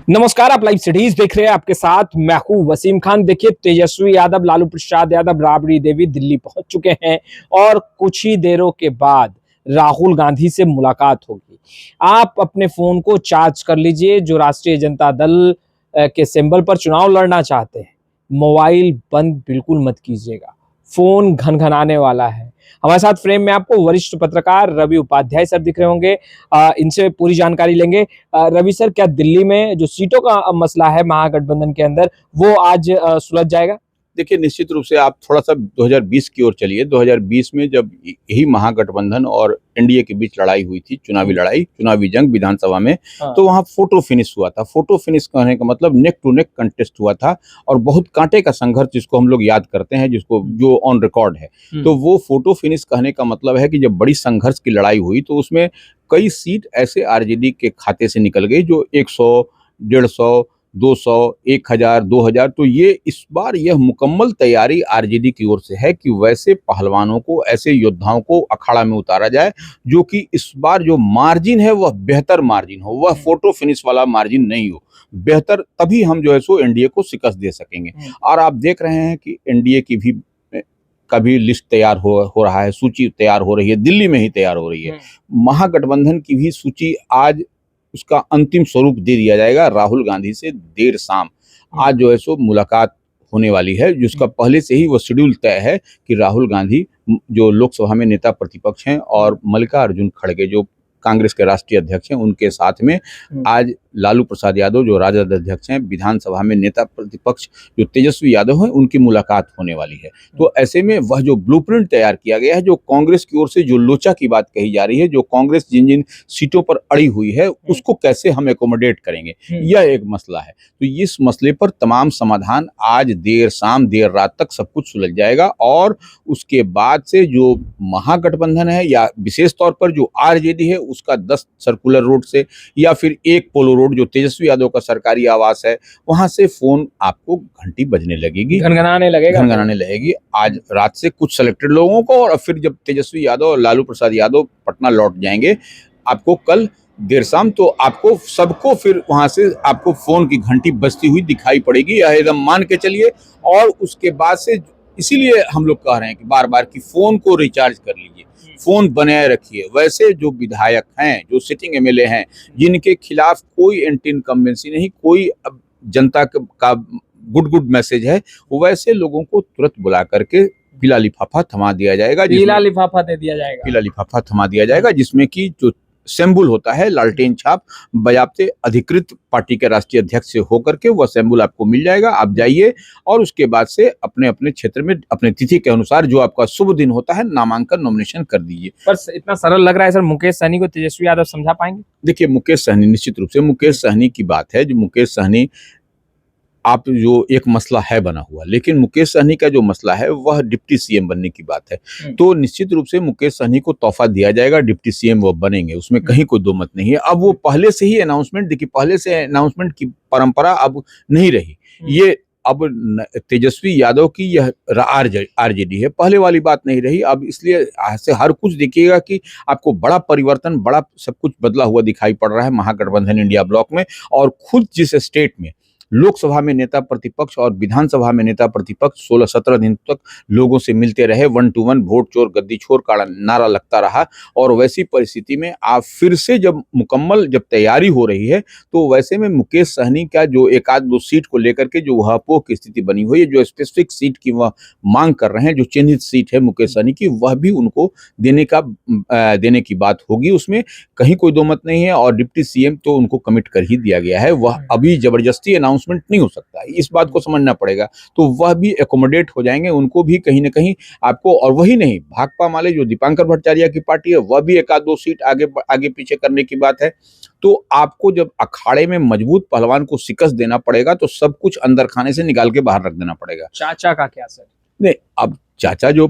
नमस्कार, आप live cities देख रहे हैं। आपके साथ मैं हूं वसीम खान। देखिए, तेजस्वी यादव, लालू प्रसाद यादव, राबड़ी देवी दिल्ली पहुंच चुके हैं और कुछ ही देरों के बाद राहुल गांधी से मुलाकात होगी। आप अपने फोन को चार्ज कर लीजिए। जो राष्ट्रीय जनता दल के सिंबल पर चुनाव लड़ना चाहते हैं, मोबाइल बंद बिल्कुल मत कीजिएगा। फोन घनघनाने वाला है। हमारे साथ फ्रेम में आपको वरिष्ठ पत्रकार रवि उपाध्याय सर दिख रहे होंगे। इनसे पूरी जानकारी लेंगे। रवि सर, क्या दिल्ली में जो सीटों का मसला है महागठबंधन के अंदर, वो आज सुलझ जाएगा? देखिए, निश्चित रूप से आप थोड़ा सा 2020 की ओर चलिए। 2020 में जब यही महागठबंधन और एनडीए के बीच लड़ाई हुई थी, चुनावी जंग विधानसभा में, तो वहाँ फोटो फिनिश हुआ था। फोटो फिनिश कहने का मतलब नेक टू नेक कंटेस्ट हुआ था और बहुत कांटे का संघर्ष, जिसको हम लोग याद करते हैं, जो ऑन रिकॉर्ड है। तो वो फोटो फिनिश कहने का मतलब है कि जब बड़ी संघर्ष की लड़ाई हुई तो उसमें कई सीट ऐसे आरजेडी के खाते से निकल गई जो 100, 150, 200, 1000, 2000। तो ये इस बार यह मुकम्मल तैयारी आरजेडी की ओर से है कि वैसे पहलवानों को, ऐसे योद्धाओं को अखाड़ा में उतारा जाए जो कि इस बार जो मार्जिन है वह बेहतर मार्जिन हो, वह फोटो फिनिश वाला मार्जिन नहीं हो। बेहतर, तभी हम जो है सो एनडीए को शिकस्त दे सकेंगे। और आप देख रहे हैं कि एनडीए की भी कभी लिस्ट तैयार हो रहा है, सूची तैयार हो रही है, दिल्ली में ही तैयार हो रही है। महागठबंधन की भी सूची आज उसका अंतिम स्वरूप दे दिया जाएगा। राहुल गांधी से देर शाम आज जो है सो मुलाकात होने वाली है, जिसका पहले से ही वो शेड्यूल तय है कि राहुल गांधी जो लोकसभा में नेता प्रतिपक्ष हैं और मल्लिकार्जुन खड़गे जो कांग्रेस के राष्ट्रीय अध्यक्ष हैं, उनके साथ में आज लालू प्रसाद यादव जो राजद अध्यक्ष हैं, विधानसभा में नेता प्रतिपक्ष जो तेजस्वी यादव हैं, उनकी मुलाकात होने वाली है। तो ऐसे में वह जो ब्लूप्रिंट तैयार किया गया है, जो कांग्रेस की ओर से जो लोचा की बात कही जा रही है, जो कांग्रेस जिन जिन सीटों पर अड़ी हुई है, उसको कैसे हम एकोमोडेट करेंगे, यह एक मसला है। तो इस मसले पर तमाम समाधान आज देर शाम, देर रात तक सब कुछ सुलझ जाएगा और उसके बाद से जो महागठबंधन है या विशेष तौर पर जो आरजेडी है, उसका 10 सर्कुलर रोड से या फिर एक पोलो रोड जो तेजस्वी यादव का सरकारी आवास है, वहां से फोन आपको घंटी बजने लगेगी, घनघनाने लगेगी आज रात से कुछ सेलेक्टेड लोगों को। और फिर जब तेजस्वी यादव और लालू प्रसाद यादव पटना लौट जाएंगे, आपको कल देर शाम, तो आपको सबको फिर वहां से आपको फोन की घंटी बजती हुई दिखाई पड़ेगी, यह एकदम मान के चलिए। और उसके बाद से इसीलिए हम लोग कह रहे हैं कि बार बार कि फोन को रिचार्ज कर लीजिए, फोन बनाए रखिए। वैसे जो विधायक हैं, जो सिटिंग एमएलए हैं, जिनके खिलाफ कोई एंटी इनकम्बेंसी नहीं, कोई जनता का गुड मैसेज है, वैसे लोगों को तुरंत बुला करके पीला लिफाफा थमा दिया जाएगा, पीला लिफाफा दे दिया जाएगा, पीला लिफाफा थमा दिया जाएगा, जिसमें कि जो सिंबल होता है लालटेन छाप, बजाते अधिकृत पार्टी के राष्ट्रीय अध्यक्ष से होकर के वह सिंबल आपको मिल जाएगा। आप जाइए और उसके बाद से अपने अपने क्षेत्र में अपने तिथि के अनुसार जो आपका शुभ दिन होता है, नामांकन, नॉमिनेशन कर दीजिए। पर इतना सरल लग रहा है सर, मुकेश सहनी को तेजस्वी यादव समझा पाएंगे? देखिए, मुकेश सहनी, निश्चित रूप से मुकेश सहनी की बात है, जो मुकेश सहनी आप जो एक मसला है बना हुआ, लेकिन मुकेश सहनी का जो मसला है वह डिप्टी सीएम बनने की बात है। तो निश्चित रूप से मुकेश सहनी को तोहफा दिया जाएगा, डिप्टी सीएम वो बनेंगे, उसमें कहीं कोई दो मत नहीं है। अब वो पहले से ही अनाउंसमेंट, देखिए पहले से अनाउंसमेंट की परंपरा अब नहीं रही। ये अब तेजस्वी यादव की यह आरजेडी है, पहले वाली बात नहीं रही। अब इसलिए से हर कुछ देखिएगा कि आपको बड़ा परिवर्तन, बड़ा सब कुछ बदला हुआ दिखाई पड़ रहा है महागठबंधन इंडिया ब्लॉक में। और खुद जिस स्टेट में लोकसभा में नेता प्रतिपक्ष और विधानसभा में नेता प्रतिपक्ष 16-17 दिन तक लोगों से मिलते रहे, 1 to 1 वोट चोर गद्दी छोर का नारा लगता रहा, और वैसी परिस्थिति में आप फिर से जब तैयारी हो रही है, तो वैसे में मुकेश सहनी का जो एक आध दो सीट को लेकर के जो वहापोह की स्थिति बनी हुई है, जो स्पेसिफिक सीट की वह मांग कर रहे हैं, जो चिन्हित सीट है मुकेश सहनी की, वह भी उनको देने की बात होगी, उसमें कहीं कोई दो मत नहीं है। और डिप्टी सीएम तो उनको कमिट कर ही दिया गया है, वह अभी जबरदस्ती अनाउंसमेंट नहीं हो सकता है, इस बात को समझना पड़ेगा। तो वह भी एकोमोडेट हो जाएंगे, उनको भी कहीं ना कहीं आपको, और वही नहीं, भाकपा माले जो दीपांकर भट्टाचार्य की पार्टी है, वह भी एक आध दो सीट आगे पीछे करने की बात है। तो आपको जब अखाड़े में मजबूत पहलवान को शिकस्त देना पड़ेगा, तो सब कुछ अंदर खाने से निकाल के बाहर रख देना पड़ेगा। चाचा का क्या सर? नहीं, अब चाचा जो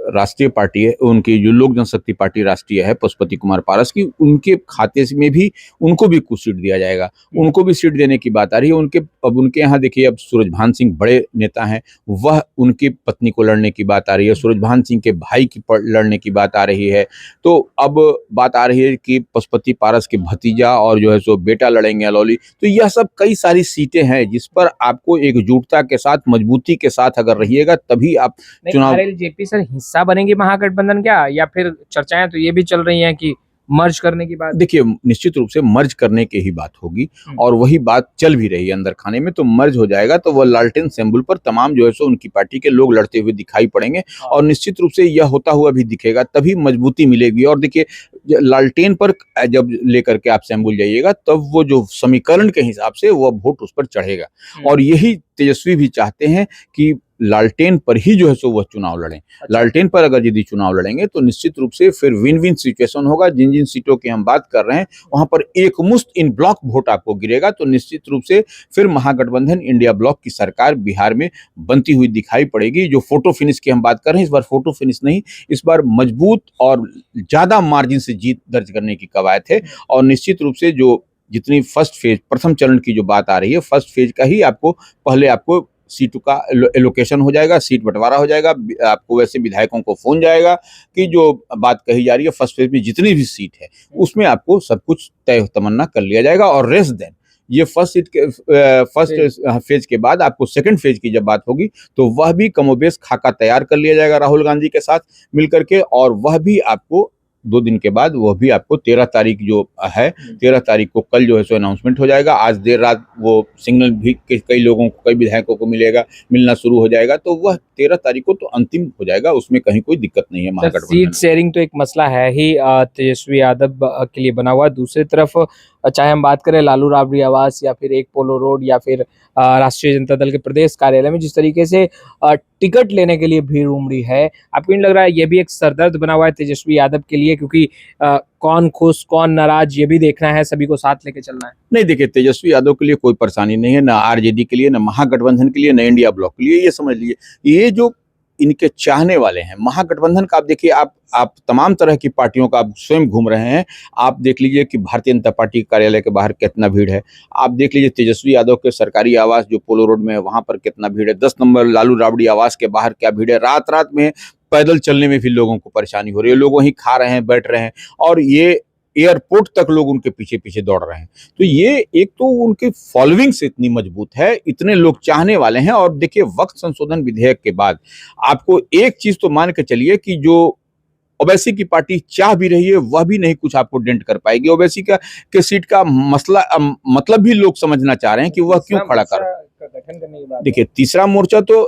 राष्ट्रीय पार्टी है, उनकी जो लोक जनशक्ति पार्टी राष्ट्रीय है पशुपति कुमार पारस की, उनके खाते में भी उनको भी कुछ सीट दिया जाएगा, उनको भी सीट देने की बात आ रही है। अब उनके यहाँ देखिए, अब सूरजभान सिंह बड़े नेता हैं, वह उनकी पत्नी को लड़ने की बात आ रही है, सूरजभान सिंह के भाई की लड़ने की बात आ रही है। तो अब बात आ रही है कि पशुपति पारस के भतीजा और जो है सो बेटा लड़ेंगे अलौली। तो यह सब कई सारी सीटें हैं जिस पर आपको एकजुटता के साथ, मजबूती के साथ अगर रहिएगा तभी आप चुनाव। जेपी सर हिस्सा बनेंगे महागठबंधन क्या, या फिर चर्चाएं तो ये भी चल रही हैं कि मर्ज करने की बात? देखिए, निश्चित रूप से मर्ज करने की ही बात होगी और वही बात चल भी रही है अंदर खाने में। तो मर्ज हो जाएगा तो वह लालटेन सिंबल पर तमाम जो है सो उनकी पार्टी के लोग लड़ते हुए दिखाई पड़ेंगे और निश्चित रूप से यह होता हुआ भी दिखेगा, तभी मजबूती मिलेगी। और देखिए, लालटेन पर जब लेकर के आप सिंबल जाइएगा तब वो जो समीकरण के हिसाब से वह वोट उस पर चढ़ेगा और यही तेजस्वी भी चाहते हैं कि लालटेन पर ही जो है सो वह चुनाव लड़ें। लालटेन पर अगर यदि चुनाव लड़ेंगे तो निश्चित रूप से फिर विन विन सिचुएशन होगा। जिन जिन सीटों की हम बात कर रहे हैं वहां पर एकमुश्त इन ब्लॉक वोट आपको गिरेगा। तो निश्चित रूप से फिर महागठबंधन इंडिया ब्लॉक की सरकार बिहार में बनती हुई दिखाई पड़ेगी। जो फोटो फिनिश की हम बात कर रहे हैं, इस बार फोटो फिनिश नहीं, इस बार मजबूत और ज्यादा मार्जिन से जीत दर्ज करने की कवायद है। और निश्चित रूप से जो जितनी फर्स्ट फेज, प्रथम चरण की जो बात आ रही है, फर्स्ट फेज का ही पहले आपको सीटों का एलोकेशन हो जाएगा, सीट बंटवारा हो जाएगा। आपको वैसे विधायकों को फोन जाएगा कि जो बात कही जा रही है फर्स्ट फेज में जितनी भी सीट है उसमें आपको सब कुछ तय तमन्ना कर लिया जाएगा। और रेस्ट देन ये फर्स्ट फेज के बाद आपको सेकंड फेज की जब बात होगी तो वह भी कमोबेश खाका तैयार कर लिया जाएगा राहुल गांधी के साथ मिलकर के। और वह भी आपको 2 दिन के बाद, वह भी आपको 13 तारीख जो है, 13 तारीख को कल जो है सो अनाउंसमेंट हो जाएगा। आज देर रात वो सिग्नल भी कई लोगों को, कई विधायकों को मिलना शुरू हो जाएगा। तो वह 13 तारीख को तो अंतिम हो जाएगा, उसमें कहीं कोई दिक्कत नहीं है महागठबंधन। सीट शेयरिंग तो एक मसला है ही तेजस्वी यादव के लिए बना हुआ। दूसरी तरफ चाहे हम बात करें लालू राबड़ी आवास या फिर एक पोलो रोड या फिर राष्ट्रीय जनता दल के प्रदेश कार्यालय में जिस तरीके से टिकट लेने के लिए भीड़ उमड़ी है, आपको नहीं लग रहा है ये भी एक सरदर्द बना हुआ है तेजस्वी यादव के लिए? क्योंकि कौन खुश कौन नाराज ये भी देखना है, सभी को साथ लेके चलना है। नहीं, देखिए, तेजस्वी यादव के लिए कोई परेशानी नहीं है, ना आरजेडी के लिए, ना महागठबंधन के लिए, ना इंडिया ब्लॉक के लिए। ये समझ लीजिए, ये जो इनके चाहने वाले हैं महागठबंधन का, आप देखिए, आप तमाम तरह की पार्टियों का आप स्वयं घूम रहे हैं। आप देख लीजिए कि भारतीय जनता पार्टी कार्यालय के बाहर कितना भीड़ है। आप देख लीजिए तेजस्वी यादव के सरकारी आवास जो पोलो रोड में है वहां पर कितना भीड़ है। 10 नंबर लालू राबड़ी आवास के बाहर क्या भीड़ है। रात रात में पैदल चलने में भी लोगों को परेशानी हो रही है। लोग वहीं खा रहे हैं, बैठ रहे हैं और ये एयरपोर्ट तक लोग उनके पीछे पीछे दौड़ रहे हैं। तो ये एक तो उनकी फॉलोइंग से इतनी मजबूत है, इतने लोग चाहने वाले हैं। और देखिए, वक्त संशोधन विधेयक के बाद आपको एक चीज तो मान के चलिए कि जो ओवैसी की पार्टी चाह भी रही है वह भी नहीं कुछ आपको डेंट कर पाएगी। ओवैसी के सीट का मसला मतलब भी लोग समझना चाह रहे हैं कि वह क्यों खड़ा कर गठन करने की बात। देखिए, तीसरा मोर्चा तो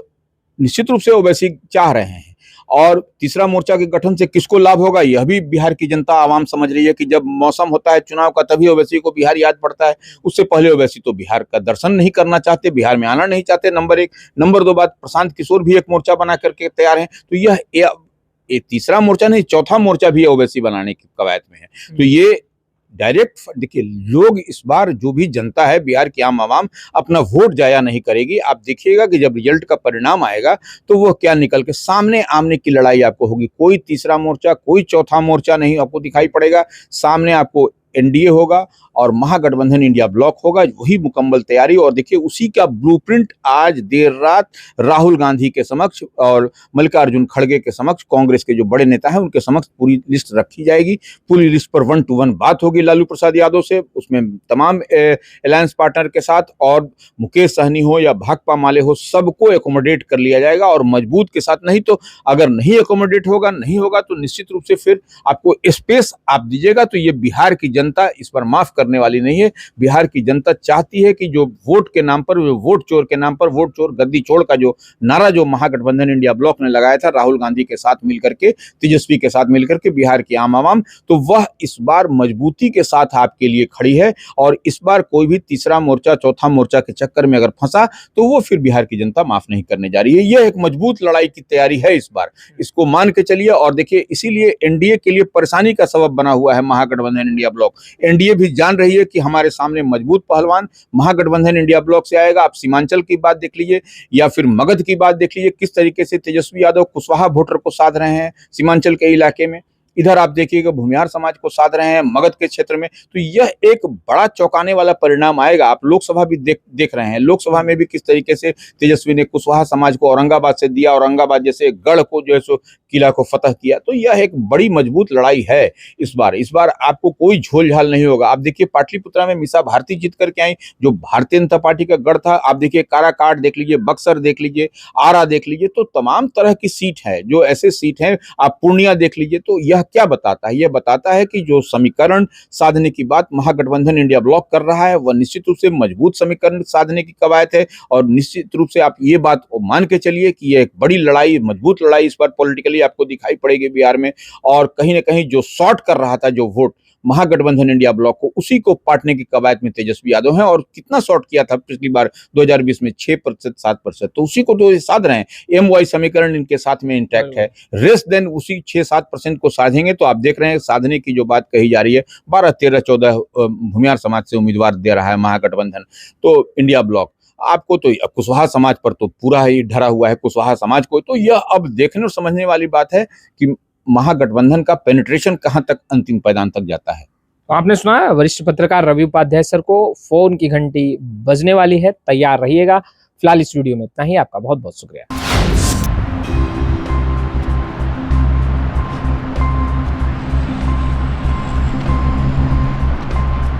निश्चित रूप से ओवैसी चाह रहे हैं और तीसरा मोर्चा के गठन से किसको लाभ होगा यह भी बिहार की जनता आवाम समझ रही है कि जब मौसम होता है चुनाव का तभी ओवैसी को बिहार याद पड़ता है। उससे पहले ओवैसी तो बिहार का दर्शन नहीं करना चाहते, बिहार में आना नहीं चाहते, नंबर 1। नंबर 2 बात, प्रशांत किशोर भी एक मोर्चा बना करके तैयार हैं। तो यह तीसरा मोर्चा नहीं, चौथा मोर्चा भी ओवैसी बनाने की कवायद में है। तो ये डायरेक्ट, देखिए, लोग इस बार जो भी जनता है बिहार की आम आवाम अपना वोट जाया नहीं करेगी। आप देखिएगा कि जब रिजल्ट का परिणाम आएगा तो वो क्या निकल के सामने आमने की लड़ाई आपको होगी। कोई तीसरा मोर्चा, कोई चौथा मोर्चा नहीं आपको दिखाई पड़ेगा। सामने आपको एनडीए होगा और महागठबंधन इंडिया ब्लॉक होगा, वही मुकम्मल तैयारी। और देखिए, उसी का ब्लूप्रिंट आज देर रात राहुल गांधी के समक्ष और मल्लिकार्जुन खड़गे के समक्ष, कांग्रेस के जो बड़े नेता हैं उनके समक्ष पूरी लिस्ट रखी जाएगी। पूरी लिस्ट पर 1 to 1 बात होगी लालू प्रसाद यादव से, उसमें तमाम अलायंस पार्टनर के साथ, और मुकेश सहनी हो या भाकपा माले हो, सबको एकोमोडेट कर लिया जाएगा और मजबूत के साथ। नहीं तो अगर नहीं एकोमोडेट होगा, नहीं होगा तो निश्चित रूप से फिर आपको स्पेस आप दीजिएगा। तो ये बिहार की जनता इस पर माफ करने वाली नहीं है। बिहार की जनता चाहती है कि जो वोट के नाम पर, वोट चोर के नाम पर, वोट चोर गद्दी चोर का जो नारा जो महागठबंधन इंडिया ब्लॉक ने लगाया था राहुल गांधी के साथ मिलकर के, तेजस्वी के साथ मिलकर के, बिहार की आम आवाम, तो वह इस बार मजबूती के साथ आपके लिए खड़ी है। और इस बार कोई भी तीसरा मोर्चा, चौथा मोर्चा के चक्कर में अगर फंसा तो वो फिर बिहार की जनता माफ नहीं करने जा रही है। यह एक मजबूत लड़ाई की तैयारी है इस बार, इसको मान के चलिए। और देखिए, इसीलिए एनडीए के लिए परेशानी का सबब बना हुआ है महागठबंधन इंडिया ब्लॉक। ब्लॉक। एनडीए भी जान रही है कि हमारे सामने मजबूत पहलवान महागठबंधन इंडिया ब्लॉक से आएगा। आप सीमांचल की बात देख लीजिए या फिर मगध की बात देख लीजिए, किस तरीके से तेजस्वी यादव कुशवाहा वोटर को साध रहे हैं सीमांचल के इलाके में। इधर आप देखिएगा भूमिहार समाज को साध रहे हैं मगध के क्षेत्र में। तो यह एक बड़ा चौंकाने वाला परिणाम आएगा। आप लोकसभा भी देख रहे हैं, लोकसभा में भी किस तरीके से तेजस्वी ने कुशवाहा समाज को औरंगाबाद से दिया, औरंगाबाद जैसे गढ़ को जो है सो किला को फतह किया। तो यह एक बड़ी मजबूत लड़ाई है इस बार आपको कोई झोल झाल नहीं होगा। आप देखिए पाटलिपुत्रा में मीसा भारती जीत करके आई, जो भारतीय जनता पार्टी का गढ़ था। आप देखिए काराकाट देख लीजिए, बक्सर देख लीजिए, आरा देख लीजिए, तो तमाम तरह की सीट है जो ऐसे सीट हैं। आप पूर्णिया देख लीजिए। तो यह क्या बताता है? यह बताता है कि जो समीकरण साधने की बात महागठबंधन इंडिया ब्लॉक कर रहा है वह निश्चित रूप से मजबूत समीकरण साधने की कवायद है। और निश्चित रूप से आप ये बात मान के चलिए कि यह एक बड़ी लड़ाई, मजबूत लड़ाई इस बार पॉलिटिकली आपको दिखाई पड़ेगी बिहार में। और कहीं ना कहीं जो शॉर्ट कर रहा था जो वोट महागठबंधन इंडिया ब्लॉक को, उसी को पाटने की कवायद में तेजस्वी यादव हैं। और कितना शॉर्ट किया था पिछली बार 2020 में 6%, 7%, तो उसी को तो ये साध रहे हैं। एमवाई समीकरण इनके साथ में इंटैक्ट है। रेस देन उसी 6-7% को साधेंगे। तो आप देख रहे हैं साधने की जो बात कही जा रही है, 12, 13, 14 भूमिहार समाज से उम्मीदवार दे रहा है महागठबंधन। तो इंडिया ब्लॉक आपको तो कुशवाहा समाज पर तो पूरा ही ढरा हुआ है, कुशवाहा समाज को। तो यह अब देखने और समझने वाली बात है कि महागठबंधन का पेनिट्रेशन कहां तक अंतिम पायदान तक जाता है। तो आपने सुना वरिष्ठ पत्रकार रवि उपाध्याय सर को, फोन की घंटी बजने वाली है, तैयार रहिएगा। फिलहाल इस वीडियो में इतना ही। आपका बहुत बहुत शुक्रिया।